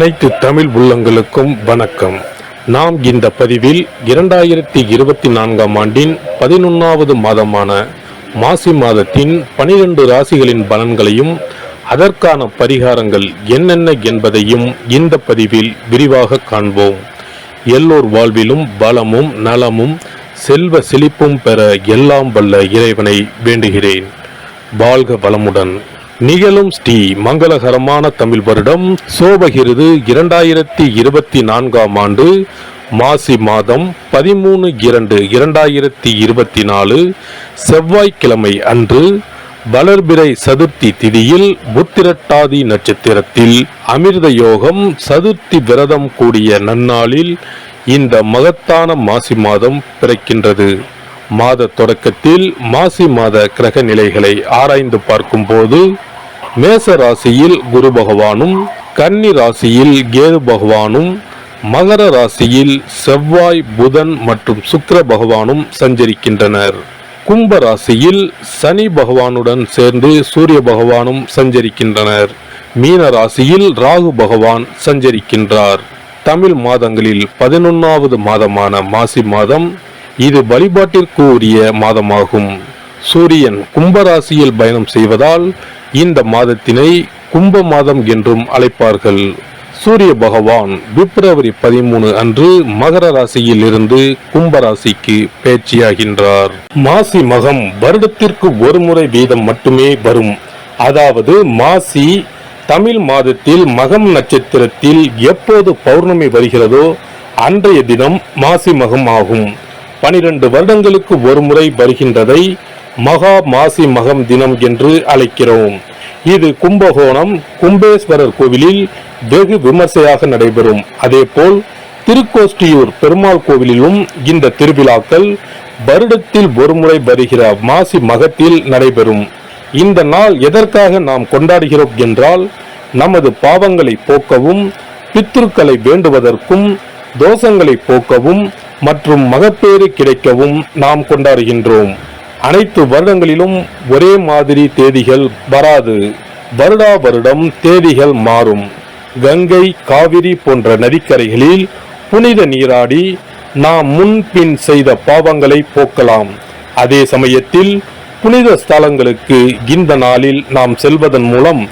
அனைத்து தமிழ் உள்ளங்களுக்கும் வணக்கம். நாம் இந்த பதிவில் 2024ஆம் ஆண்டின் 11வது மாதமான மாசி மாதத்தின் 12 ராசிகளின் பலன்களையும் அதற்கான பரிகாரங்கள் என்னென்ன என்பதையும் இந்த பதிவில் விரிவாக காண்போம். எல்லோர் வாழ்விலும் பலமும் நலமும் செல்வ செழிப்பும் பெற எல்லாம் வல்ல இறைவனை வேண்டுகிறேன். வாழ்க வளமுடன். நிகழும் ஸ்ரீ மங்களகரமான தமிழ் வருடம் சோபகிருது 2024ஆம் ஆண்டு மாசி மாதம் 13/2/2024 செவ்வாய்க்கிழமை அன்று வளர்பிறை சதுர்த்தி திதியில் புத்திரட்டாதி நட்சத்திரத்தில் அமிர்த யோகம் சதுர்த்தி விரதம் கூடிய நன்னாளில் இந்த மகத்தான மாசி மாதம் பிறக்கின்றது. மாத தொடக்கத்தில் மாசி மாத கிரக நிலைகளை ஆராய்ந்து பார்க்கும்போது மேச ராசியில் குரு பகவானும், கன்னி ராசியில் கேது பகவானும், மகர ராசியில் செவ்வாய், புதன் மற்றும் சுக்கிர பகவானும் சஞ்சரிக்கின்றனர். கும்ப ராசியில் சனி பகவானுடன் சேர்ந்து சூரிய பகவானும் சஞ்சரிக்கின்றனர். மீன ராசியில் ராகு பகவான் சஞ்சரிக்கின்றார். தமிழ் மாதங்களில் 11வது மாதமான மாசி மாதம் இது வழிபாட்டிற்கு உரிய மாதமாகும். சூரியன் கும்பராசியில் பயணம் செய்வதால் இந்த மாதத்தினை கும்ப மாதம் என்றும் அழைப்பார்கள். சூரிய பகவான் பிப்ரவரி 13 அன்று மகர ராசியில் இருந்து கும்பராசிக்கு பேச்சியாகின்றார். மாசி மகம் வருடத்திற்கு ஒரு முறை வீதம் மட்டுமே வரும். அதாவது மாசி தமிழ் மாதத்தில் மகம் நட்சத்திரத்தில் எப்போது பௌர்ணமி வருகிறதோ அன்றைய தினம் மாசி மகம் ஆகும். 12 வருடங்களுக்கு ஒரு முறை வருகின்றதை மகா மாசி மகம் தினம் என்று அழைக்கிறோம். இது கும்பகோணம் கும்பேஸ்வரர் கோவிலில் வெகு விமர்சையாக நடைபெறும். அதேபோல் திருக்கோஷ்டியூர் பெருமாள் கோவிலிலும் இந்த திருவிழாக்கள் வருடத்தில் ஒரு முறை வருகிற மாசி மகத்தில் நடைபெறும். இந்த நாள் எதற்காக நாம் கொண்டாடுகிறோம் என்றால், நமது பாவங்களை போக்கவும், பித்ருக்களை வேண்டுவதற்கும், தோஷங்களை போக்கவும் மற்றும் மகப்பேறு கிடைக்கவும் நாம் கொண்டாடுகின்றோம். அனைத்து வருடங்களிலும் ஒரே மாதிரி தேதிகள் வராது. வருடா வருடம் தேதிகள் மாறும். கங்கை, காவிரி போன்ற நதிக்கரைகளில் புனித நீராடி நாம் முன்பின் செய்த பாவங்களை போக்கலாம். அதே சமயத்தில் புனித ஸ்தலங்களுக்கு இந்த நாளில் நாம் செல்வதன் மூலம்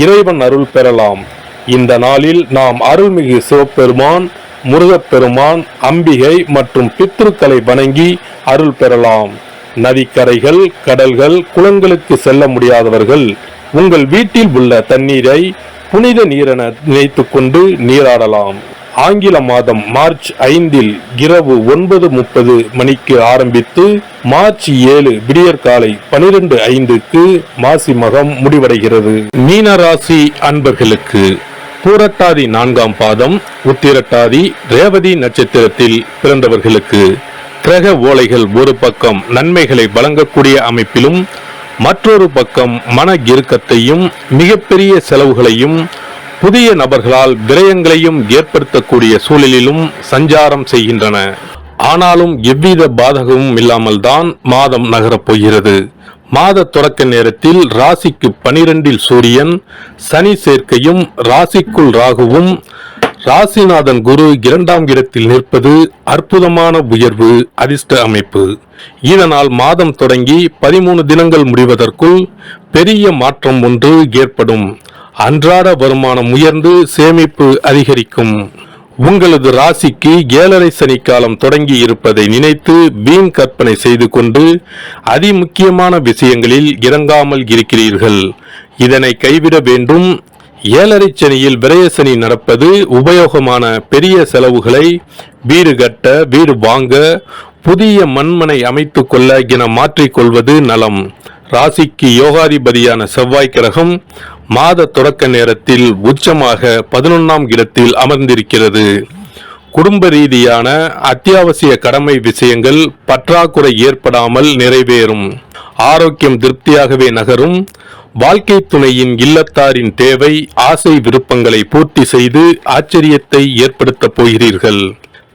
இறைவன் அருள் பெறலாம். இந்த நாளில் நாம் அருள்மிகு சிவபெருமான், முருகப்பெருமான், அம்பிகை மற்றும் பித்ருக்களை வணங்கி அருள் பெறலாம். நதிக்கரைகள், கடல்கள், குளங்களுக்கு செல்ல முடியாதவர்கள் உங்கள் வீட்டில் உள்ள தண்ணீரை புனித நீரென நினைத்து கொண்டு நீராடலாம். ஆங்கில மாதம் மார்ச் 5 இரவு 9:30 மணிக்கு ஆரம்பித்து மார்ச் 7 விடியற்காலை 12:05 மாசி மகம் முடிவடைகிறது. மீனராசி அன்பர்களுக்கு பூரட்டாதி 4ஆம் பாதம், உத்திரட்டாதி, ரேவதி நட்சத்திரத்தில் பிறந்தவர்களுக்கு கிரக ஓலைகள் ஒரு பக்கம் நன்மைகளை வழங்கக்கூடிய அமைப்பிலும், மற்றொரு பக்கம் மன இறுக்கத்தையும் மிகப்பெரிய செலவுகளையும் புதிய நபர்களால் விரயங்களையும் ஏற்படுத்தக்கூடிய சூழலிலும் சஞ்சாரம் செய்கின்றன. ஆனாலும் எவ்வித பாதகமும் இல்லாமல் தான் மாதம் நகரப் போகிறது. மாத தொடக்க நேரத்தில் ராசிக்கு 12 சூரியன், சனி சேர்க்கையும், ராசிக்குள் ராகுவும், ராசிநாதன் குரு 2ஆம் இடத்தில் நிற்பது அற்புதமான உயர்வு, அதிர்ஷ்ட அமைப்பு. இதனால் மாதம் தொடங்கி 13 தினங்கள் முடிவதற்குள் பெரிய மாற்றம் ஒன்று ஏற்படும். அன்றாட வருமானம் உயர்ந்து சேமிப்பு அதிகரிக்கும். உங்களது ராசிக்கு 7.5 சனி காலம் தொடங்கி இருப்பதை நினைத்து வீண் கற்பனை செய்து கொண்டு அதிமுக்கியமான விஷயங்களில் இறங்காமல் இருக்கிறீர்கள். இதனை கைவிட வேண்டும். 7.5 சனியில் விரயசனி நடப்பது உபயோகமான பெரிய செலவுகளை வீடு கட்ட, வீடு வாங்க, புதிய மண்மனை அமைத்துக் கொள்ள என மாற்றிக்கொள்வது நலம். ராசிக்கு யோகாதிபதியான செவ்வாய் கிரகம் மாத தொடக்க நேரத்தில் உச்சமாக 11ஆம் இடத்தில் அமர்ந்திருக்கிறது. குடும்ப ரீதியான அத்தியாவசிய கடமை விஷயங்கள் பற்றாக்குறை ஏற்படாமல் நிறைவேறும். ஆரோக்கியம் திருப்தியாகவே நகரும். வாழ்க்கை துணையின் இல்லத்தாரின் தேவை, ஆசை, விருப்பங்களை பூர்த்தி செய்து ஆச்சரியத்தை ஏற்படுத்தப் போகிறீர்கள்.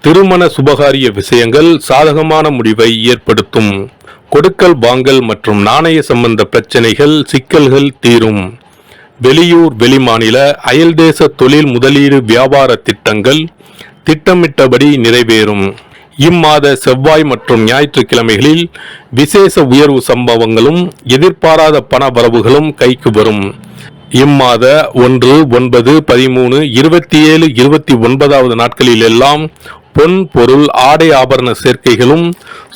திருமண சுபகாரிய விஷயங்கள் சாதகமான முடிவை ஏற்படுத்தும். கொடுக்கல் வாங்கல் மற்றும் நாணய சம்பந்த பிரச்சனைகள், சிக்கல்கள் தீரும். வெளியூர் வெளிமாநில அயல்தேச தொழில் முதலீடு வியாபார திட்டங்கள் திட்டமிட்டபடி நிறைவேறும். இம்மாத செவ்வாய் மற்றும் ஞாயிற்றுக்கிழமைகளில் விசேஷ உயர்வு சம்பவங்களும் எதிர்பாராத பண வரவுகளும் கைக்கு வரும். இம்மாத 1, 9, 13, 27, 29 நாட்களில் எல்லாம் பொன் பொருள் ஆடை ஆபரண சேர்க்கைகளும்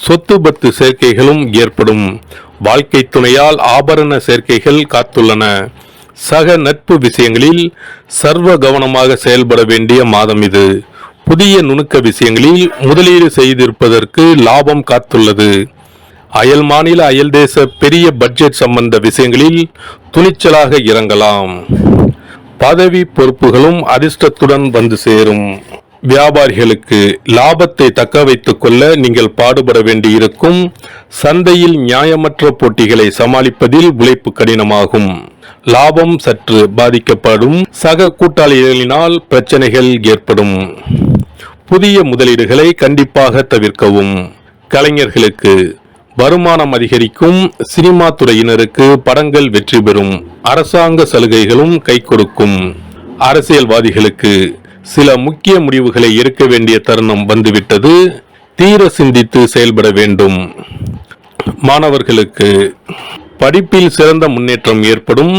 சொத்து பத்து சேர்க்கைகளும் ஏற்படும். வாழ்க்கை துணையால் ஆபரண சேர்க்கைகள் காத்துள்ளன. சக நட்பு விஷயங்களில் சர்வ கவனமாக செயல்பட வேண்டிய மாதம் இது. புதிய நுணுக்க விஷயங்களில் முதலீடு செய்திருப்பதற்கு லாபம் காத்துள்ளது. அயல் மாநில அயல் தேச பெரிய பட்ஜெட் சம்பந்த விஷயங்களில் துணிச்சலாக இறங்கலாம். பதவி பொறுப்புகளும் அதிர்ஷ்டத்துடன் வந்து சேரும். வியாபாரிகளுக்கு லாபத்தை தக்க வைத்துக் கொள்ள நீங்கள் பாடுபட வேண்டியிருக்கும். சந்தையில் நியாயமற்ற போட்டிகளை சமாளிப்பதில் உழைப்பு கடினமாகும். லாபம் சற்று பாதிக்கப்படும். சக கூட்டாளிகளினால் பிரச்சனைகள் ஏற்படும். புதிய முதலீடுகளை கண்டிப்பாக தவிர்க்கவும். கலைஞர்களுக்கு வருமானம் அதிகரிக்கும். சினிமா துறையினருக்கு படங்கள் வெற்றி பெறும். அரசாங்க சலுகைகளும் கை கொடுக்கும். அரசியல்வாதிகளுக்கு சில முக்கிய முடிவுகளை எடுக்க வேண்டிய தருணம் வந்துவிட்டது. தீர சிந்தித்து செயல்பட வேண்டும். மாணவர்களுக்கு படிப்பில் சிறந்த முன்னேற்றம் ஏற்படும்.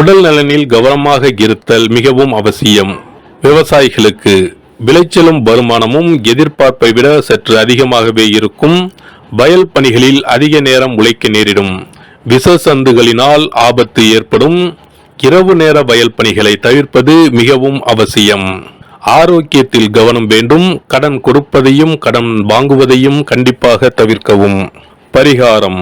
உடல் நலனில் கவனமாக இருத்தல் மிகவும் அவசியம். விவசாயிகளுக்கு விளைச்சலும் வருமானமும் எதிர்பார்ப்பை விட சற்று அதிகமாகவே இருக்கும். வயல் பணிகளில் அதிக நேரம் உழைக்க நேரிடும். விஷசந்துகளினால் ஆபத்து ஏற்படும். இரவு நேர வயல் பணிகளை தவிர்ப்பது மிகவும் அவசியம். ஆரோக்கியத்தில் கவனம் வேண்டும். கடன் கொடுப்பதையும் கடன் வாங்குவதையும் கண்டிப்பாக தவிர்க்கவும். பரிகாரம்: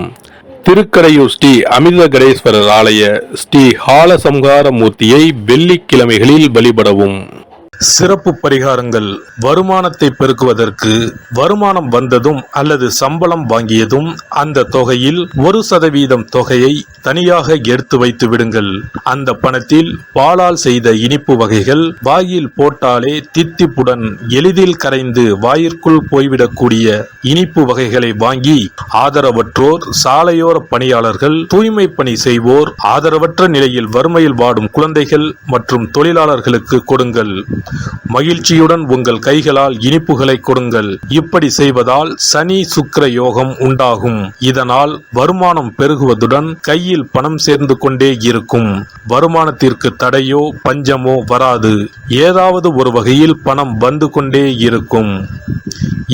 திருக்கடையூர் ஸ்ரீ அமிர்தகடேஸ்வரர் ஆலய ஸ்ரீ ஹாலசம்ஹார மூர்த்தியை வெள்ளிக்கிழமைகளில் வழிபடவும். சிறப்பு பரிகாரங்கள்: வருமானத்தை பெருக்குவதற்கு வருமானம் வந்ததும் அல்லது சம்பளம் வாங்கியதும் அந்த தொகையில் 1% தொகையை தனியாக எடுத்து வைத்து விடுங்கள். அந்த பணத்தில் பாலால் செய்த இனிப்பு வகைகள் வாயில் போட்டாலே தித்திப்புடன் எளிதில் கரைந்து வாயிற்குள் போய்விடக்கூடிய இனிப்பு வகைகளை வாங்கி ஆதரவற்றோர், சாலையோர பணியாளர்கள், தூய்மை பணி செய்வோர், ஆதரவற்ற நிலையில் வறுமையில் வாடும் குழந்தைகள் மற்றும் தொழிலாளர்களுக்கு கொடுங்கள். மகிழ்ச்சியுடன் உங்கள் கைகளால் இனிப்புகளை கொடுங்கள். இப்படி செய்வதால் சனி சுக்கிர யோகம் உண்டாகும். இதனால் வருமானம் பெருகுவதுடன் கையில் பணம் சேர்ந்து கொண்டே இருக்கும். வருமானத்திற்கு தடையோ பஞ்சமோ வராது. ஏதாவது ஒரு வகையில் பணம் வந்து கொண்டே இருக்கும்.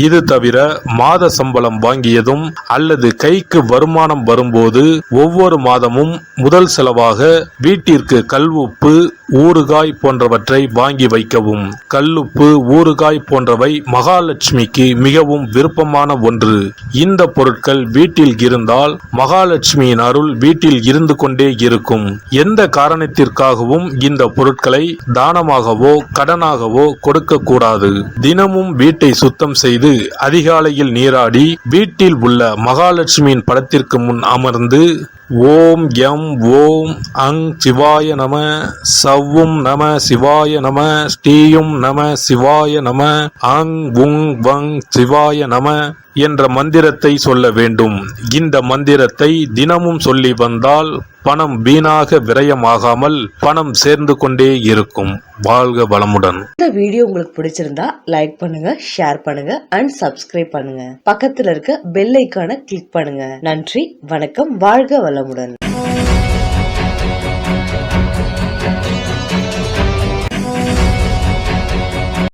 இது தவிர மாத சம்பளம் வாங்கியதும் அல்லது கைக்கு வருமானம் வரும்போது ஒவ்வொரு மாதமும் முதல் செலவாக வீட்டிற்கு கல்லுப்பு, ஊறுகாய் போன்றவற்றை வாங்கி வைக்கவும். கல்லுப்பு, ஊறுகாய் போன்றவை மகாலட்சுமிக்கு மிகவும் விருப்பமான ஒன்று. இந்த பொருட்கள் வீட்டில் இருந்தால் மகாலட்சுமியின் அருள் வீட்டில் இருந்து கொண்டே இருக்கும். எந்த காரணத்திற்காகவும் இந்த பொருட்களை தானமாகவோ கடனாகவோ கொடுக்க கூடாது. தினமும் வீட்டை சுத்தம் செய்து அதிகாலையில் நீராடி வீட்டில் உள்ள மகாலட்சுமியின் படத்திற்கு முன் அமர்ந்து ஓம் யம் ஓம் அங் சிவாய நம, சவ்வும் நம சிவாய நம, ஸ்ரீயும் நம சிவாய நம, அங் உங் வங் சிவாய நம என்ற மந்திரத்தை சொல்ல வேண்டும். இந்த மந்திரத்தை தினமும் சொல்லி வந்தால் பணம் வீணாக விரயமாகாமல் பணம் சேர்ந்து கொண்டே இருக்கும். வாழ்க வளமுடன். இந்த வீடியோ உங்களுக்கு பிடிச்சிருந்தா லைக் பண்ணுங்க, ஷேர் பண்ணுங்க அண்ட் சப்ஸ்கிரைப் பண்ணுங்க. பக்கத்துல இருக்க பெல் ஐகானை கிளிக் பண்ணுங்க. நன்றி, வணக்கம், வாழ்க வளமுடன்.